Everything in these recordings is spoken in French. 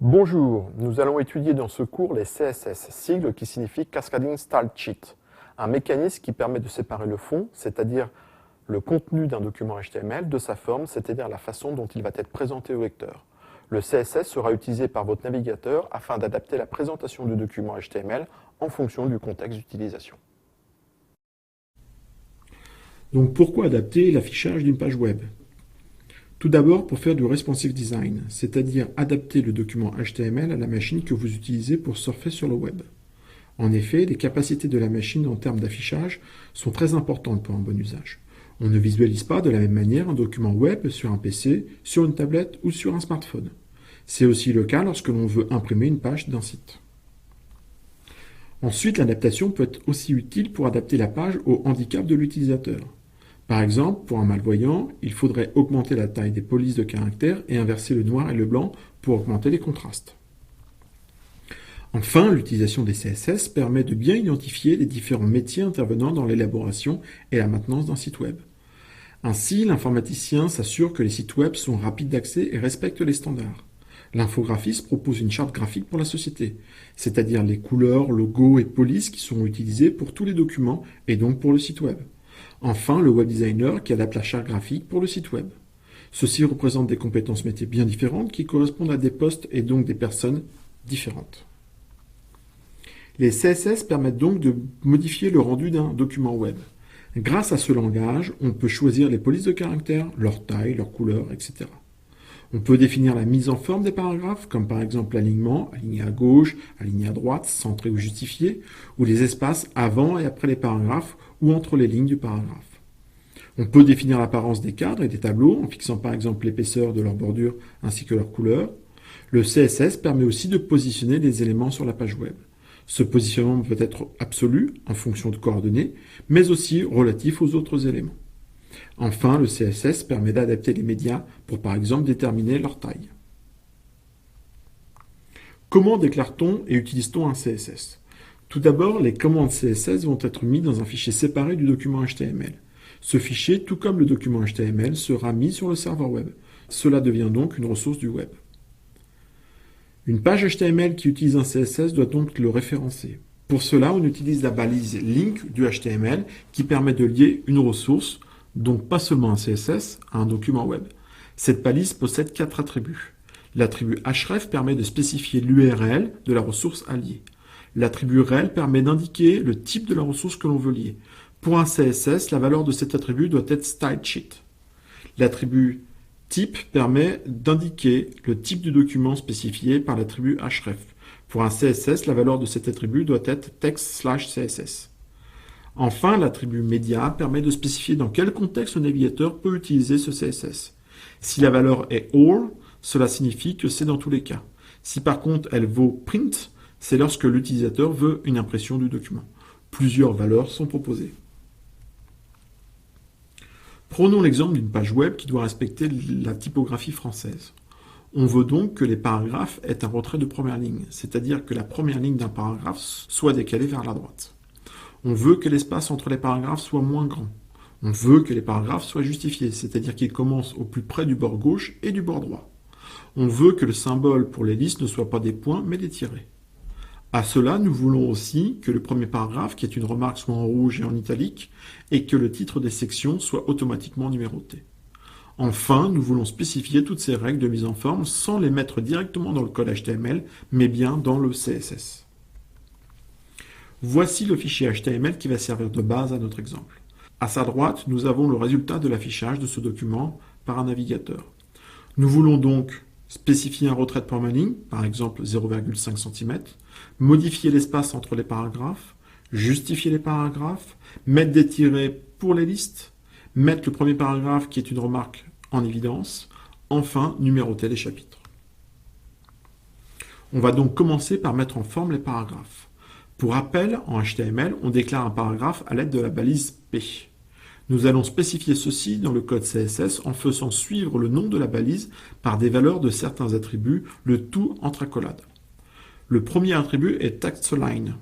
Bonjour, nous allons étudier dans ce cours les CSS, sigle qui signifie Cascading Style Sheet, un mécanisme qui permet de séparer le fond, c'est-à-dire le contenu d'un document HTML, de sa forme, c'est-à-dire la façon dont il va être présenté au lecteur. Le CSS sera utilisé par votre navigateur afin d'adapter la présentation du document HTML en fonction du contexte d'utilisation. Donc pourquoi adapter l'affichage d'une page web? Tout d'abord pour faire du responsive design, c'est-à-dire adapter le document HTML à la machine que vous utilisez pour surfer sur le web. En effet, les capacités de la machine en termes d'affichage sont très importantes pour un bon usage. On ne visualise pas de la même manière un document web sur un PC, sur une tablette ou sur un smartphone. C'est aussi le cas lorsque l'on veut imprimer une page d'un site. Ensuite, l'adaptation peut être aussi utile pour adapter la page au handicap de l'utilisateur. Par exemple, pour un malvoyant, il faudrait augmenter la taille des polices de caractères et inverser le noir et le blanc pour augmenter les contrastes. Enfin, l'utilisation des CSS permet de bien identifier les différents métiers intervenant dans l'élaboration et la maintenance d'un site web. Ainsi, l'informaticien s'assure que les sites web sont rapides d'accès et respectent les standards. L'infographiste propose une charte graphique pour la société, c'est-à-dire les couleurs, logos et polices qui seront utilisés pour tous les documents et donc pour le site web. Enfin, le web designer qui adapte la charte graphique pour le site web. Ceci représente des compétences métiers bien différentes qui correspondent à des postes et donc des personnes différentes. Les CSS permettent donc de modifier le rendu d'un document web. Grâce à ce langage, on peut choisir les polices de caractères, leur taille, leur couleur, etc. On peut définir la mise en forme des paragraphes, comme par exemple l'alignement, aligné à gauche, aligné à droite, centré ou justifié, ou les espaces avant et après les paragraphes, ou entre les lignes du paragraphe. On peut définir l'apparence des cadres et des tableaux, en fixant par exemple l'épaisseur de leur bordure ainsi que leur couleur. Le CSS permet aussi de positionner les éléments sur la page web. Ce positionnement peut être absolu, en fonction de coordonnées, mais aussi relatif aux autres éléments. Enfin, le CSS permet d'adapter les médias pour par exemple déterminer leur taille. Comment déclare-t-on et utilise-t-on un CSS? Tout d'abord, les commandes CSS vont être mises dans un fichier séparé du document HTML. Ce fichier, tout comme le document HTML, sera mis sur le serveur web. Cela devient donc une ressource du web. Une page HTML qui utilise un CSS doit donc le référencer. Pour cela, on utilise la balise link du HTML qui permet de lier une ressource, donc pas seulement un CSS, à un document web. Cette balise possède 4 attributs. L'attribut href permet de spécifier l'URL de la ressource à lier. L'attribut rel permet d'indiquer le type de la ressource que l'on veut lier. Pour un CSS, la valeur de cet attribut doit être stylesheet. L'attribut type permet d'indiquer le type du document spécifié par l'attribut href. Pour un CSS, la valeur de cet attribut doit être text/CSS. Enfin, l'attribut média permet de spécifier dans quel contexte le navigateur peut utiliser ce CSS. Si la valeur est all, cela signifie que c'est dans tous les cas. Si par contre elle vaut print, c'est lorsque l'utilisateur veut une impression du document. Plusieurs valeurs sont proposées. Prenons l'exemple d'une page web qui doit respecter la typographie française. On veut donc que les paragraphes aient un retrait de première ligne, c'est-à-dire que la première ligne d'un paragraphe soit décalée vers la droite. On veut que l'espace entre les paragraphes soit moins grand. On veut que les paragraphes soient justifiés, c'est-à-dire qu'ils commencent au plus près du bord gauche et du bord droit. On veut que le symbole pour les listes ne soit pas des points, mais des tirets. À cela, nous voulons aussi que le premier paragraphe, qui est une remarque, soit en rouge et en italique, et que le titre des sections soit automatiquement numéroté. Enfin, nous voulons spécifier toutes ces règles de mise en forme sans les mettre directement dans le code HTML, mais bien dans le CSS. Voici le fichier HTML qui va servir de base à notre exemple. À sa droite, nous avons le résultat de l'affichage de ce document par un navigateur. Nous voulons donc spécifier un retrait de première ligne, par exemple 0,5 cm, modifier l'espace entre les paragraphes, justifier les paragraphes, mettre des tirets pour les listes, mettre le premier paragraphe qui est une remarque en évidence, enfin numéroter les chapitres. On va donc commencer par mettre en forme les paragraphes. Pour rappel, en HTML, on déclare un paragraphe à l'aide de la balise P. Nous allons spécifier ceci dans le code CSS en faisant suivre le nom de la balise par des valeurs de certains attributs, le tout entre accolades. Le premier attribut est textLine.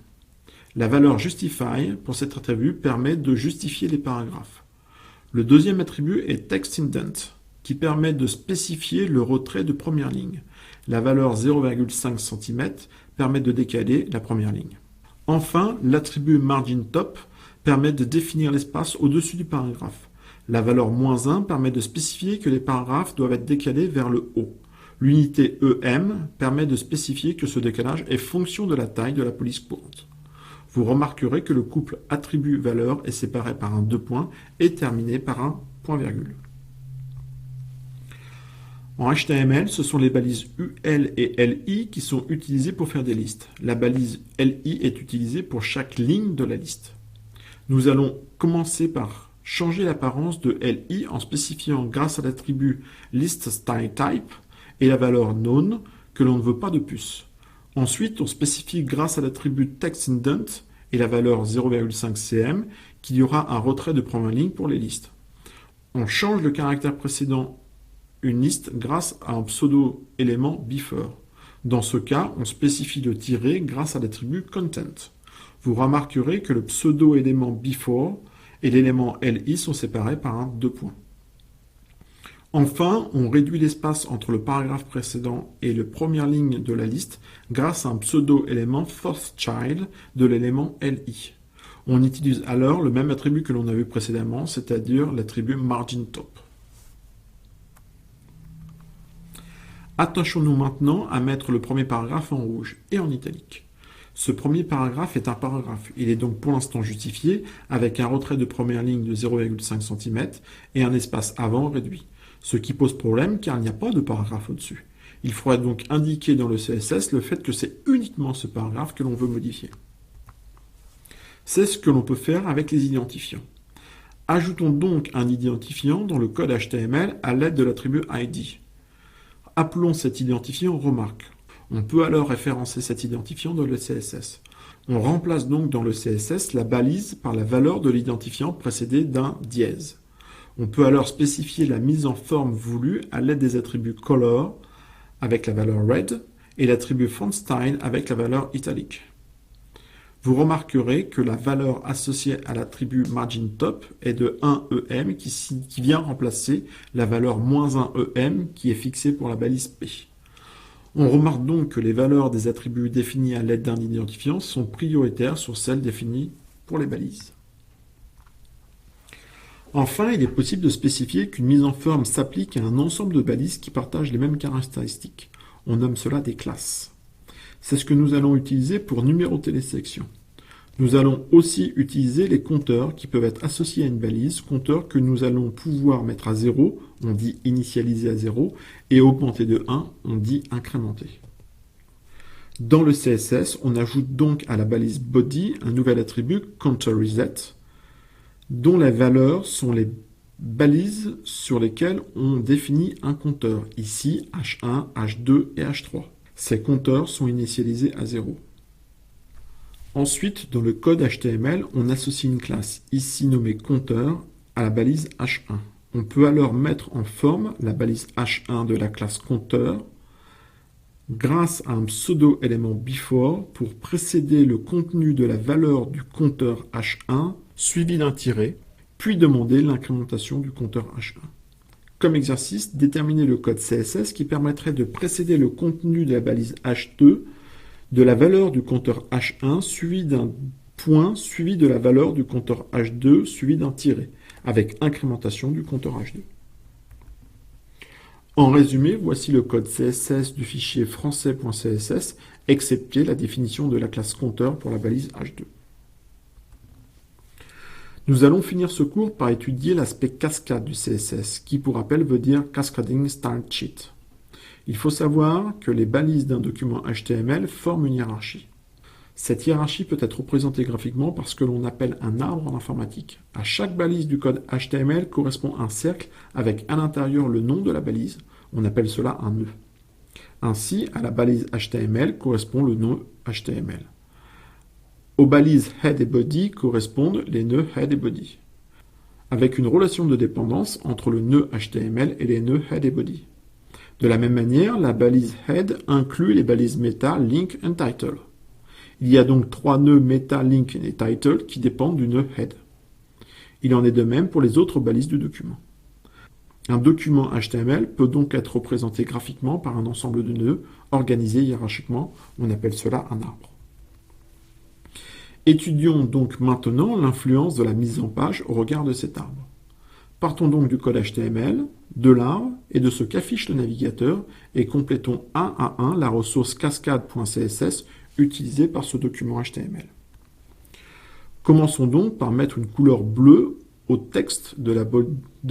La valeur justify pour cet attribut permet de justifier les paragraphes. Le deuxième attribut est textIndent. qui permet de spécifier le retrait de première ligne. La valeur 0,5 cm permet de décaler la première ligne. Enfin, l'attribut margin_top permet de définir l'espace au-dessus du paragraphe. La valeur -1 permet de spécifier que les paragraphes doivent être décalés vers le haut. L'unité EM permet de spécifier que ce décalage est fonction de la taille de la police courante. Vous remarquerez que le couple attribut-valeur est séparé par un 2 points et terminé par un point-virgule. En HTML, ce sont les balises UL et LI qui sont utilisées pour faire des listes. La balise LI est utilisée pour chaque ligne de la liste. Nous allons commencer par changer l'apparence de LI en spécifiant grâce à l'attribut ListStyleType et la valeur known que l'on ne veut pas de puce. Ensuite, on spécifie grâce à l'attribut TextIndent et la valeur 0,5 cm qu'il y aura un retrait de première ligne pour les listes. On change le caractère précédent une liste grâce à un pseudo-élément before. Dans ce cas, on spécifie le tiret grâce à l'attribut content. Vous remarquerez que le pseudo-élément before et l'élément LI sont séparés par un 2 points. Enfin, on réduit l'espace entre le paragraphe précédent et la première ligne de la liste grâce à un pseudo-élément firstChild de l'élément LI. On utilise alors le même attribut que l'on a vu précédemment, c'est-à-dire l'attribut margin_top. Attachons-nous maintenant à mettre le premier paragraphe en rouge et en italique. Ce premier paragraphe est un paragraphe. Il est donc pour l'instant justifié avec un retrait de première ligne de 0,5 cm et un espace avant réduit. Ce qui pose problème car il n'y a pas de paragraphe au-dessus. Il faudra donc indiquer dans le CSS le fait que c'est uniquement ce paragraphe que l'on veut modifier. C'est ce que l'on peut faire avec les identifiants. Ajoutons donc un identifiant dans le code HTML à l'aide de l'attribut ID. Appelons cet identifiant remarque. On peut alors référencer cet identifiant dans le CSS. On remplace donc dans le CSS la balise par la valeur de l'identifiant précédé d'un dièse. On peut alors spécifier la mise en forme voulue à l'aide des attributs color avec la valeur red et l'attribut fontStyle avec la valeur italique. Vous remarquerez que la valeur associée à l'attribut margin_top est de 1 EM qui vient remplacer la valeur -1 EM qui est fixée pour la balise P. On remarque donc que les valeurs des attributs définis à l'aide d'un identifiant sont prioritaires sur celles définies pour les balises. Enfin, il est possible de spécifier qu'une mise en forme s'applique à un ensemble de balises qui partagent les mêmes caractéristiques. On nomme cela des classes. C'est ce que nous allons utiliser pour numéroter les sections. Nous allons aussi utiliser les compteurs qui peuvent être associés à une balise, compteurs que nous allons pouvoir mettre à 0, on dit initialiser à 0, et augmenter de 1, on dit incrémenter. Dans le CSS, on ajoute donc à la balise body un nouvel attribut counterReset, dont les valeurs sont les balises sur lesquelles on définit un compteur, ici H1, H2 et H3. Ces compteurs sont initialisés à 0. Ensuite, dans le code HTML, on associe une classe, ici nommée compteur, à la balise H1. On peut alors mettre en forme la balise H1 de la classe compteur grâce à un pseudo-élément before pour précéder le contenu de la valeur du compteur H1 suivi d'un tiret, puis demander l'incrémentation du compteur H1. Comme exercice, déterminer le code CSS qui permettrait de précéder le contenu de la balise H2 de la valeur du compteur H1 suivi d'un point suivi de la valeur du compteur H2 suivi d'un tiret, avec incrémentation du compteur H2. En résumé, voici le code CSS du fichier français.css, excepté la définition de la classe compteur pour la balise H2. Nous allons finir ce cours par étudier l'aspect cascade du CSS, qui pour rappel veut dire Cascading Style Sheet. Il faut savoir que les balises d'un document HTML forment une hiérarchie. Cette hiérarchie peut être représentée graphiquement par ce que l'on appelle un arbre en informatique. À chaque balise du code HTML correspond un cercle avec à l'intérieur le nom de la balise. On appelle cela un nœud. Ainsi, à la balise HTML correspond le nœud HTML. Aux balises head et body correspondent les nœuds head et body, avec une relation de dépendance entre le nœud HTML et les nœuds head et body. De la même manière, la balise head inclut les balises meta, link et title. Il y a donc 3 nœuds meta, link et title qui dépendent du nœud head. Il en est de même pour les autres balises du document. Un document HTML peut donc être représenté graphiquement par un ensemble de nœuds organisés hiérarchiquement. On appelle cela un arbre. Étudions donc maintenant l'influence de la mise en page au regard de cet arbre. Partons donc du code HTML, de l'arbre et de ce qu'affiche le navigateur et complétons un à un la ressource cascade.css utilisée par ce document HTML. Commençons donc par mettre une couleur bleue au texte de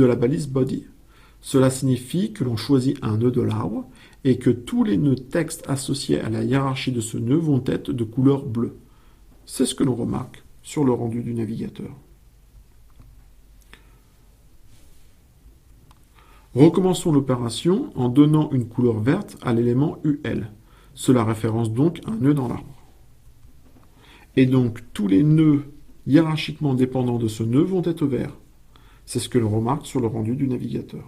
la balise body. Cela signifie que l'on choisit un nœud de l'arbre et que tous les nœuds texte associés à la hiérarchie de ce nœud vont être de couleur bleue. C'est ce que l'on remarque sur le rendu du navigateur. Recommençons l'opération en donnant une couleur verte à l'élément UL. Cela référence donc un nœud dans l'arbre. Et donc tous les nœuds hiérarchiquement dépendants de ce nœud vont être verts. C'est ce que l'on remarque sur le rendu du navigateur.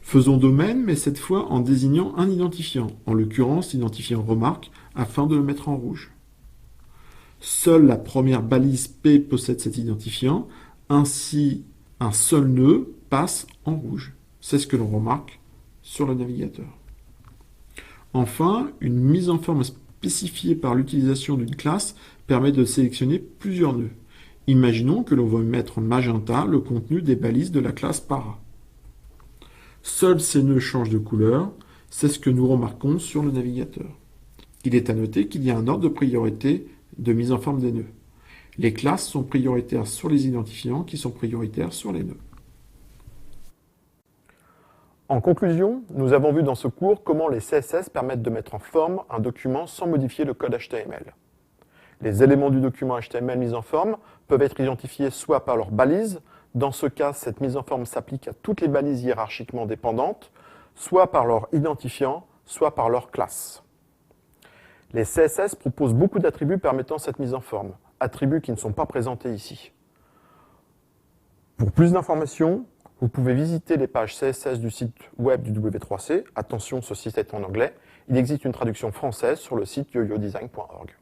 Faisons de même, mais cette fois en désignant un identifiant, en l'occurrence l'identifiant remarque, afin de le mettre en rouge. Seule la première balise P possède cet identifiant, ainsi un seul nœud passe en rouge. C'est ce que l'on remarque sur le navigateur. Enfin, une mise en forme spécifiée par l'utilisation d'une classe permet de sélectionner plusieurs nœuds. Imaginons que l'on veut mettre magenta le contenu des balises de la classe para. Seuls ces nœuds changent de couleur, c'est ce que nous remarquons sur le navigateur. Il est à noter qu'il y a un ordre de priorité de mise en forme des nœuds. Les classes sont prioritaires sur les identifiants qui sont prioritaires sur les nœuds. En conclusion, nous avons vu dans ce cours comment les CSS permettent de mettre en forme un document sans modifier le code HTML. Les éléments du document HTML mis en forme peuvent être identifiés soit par leur balise, dans ce cas, cette mise en forme s'applique à toutes les balises hiérarchiquement dépendantes, soit par leur identifiant, soit par leur classe. Les CSS proposent beaucoup d'attributs permettant cette mise en forme, attributs qui ne sont pas présentés ici. Pour plus d'informations, vous pouvez visiter les pages CSS du site web du W3C. Attention, ce site est en anglais. Il existe une traduction française sur le site yoyodesign.org.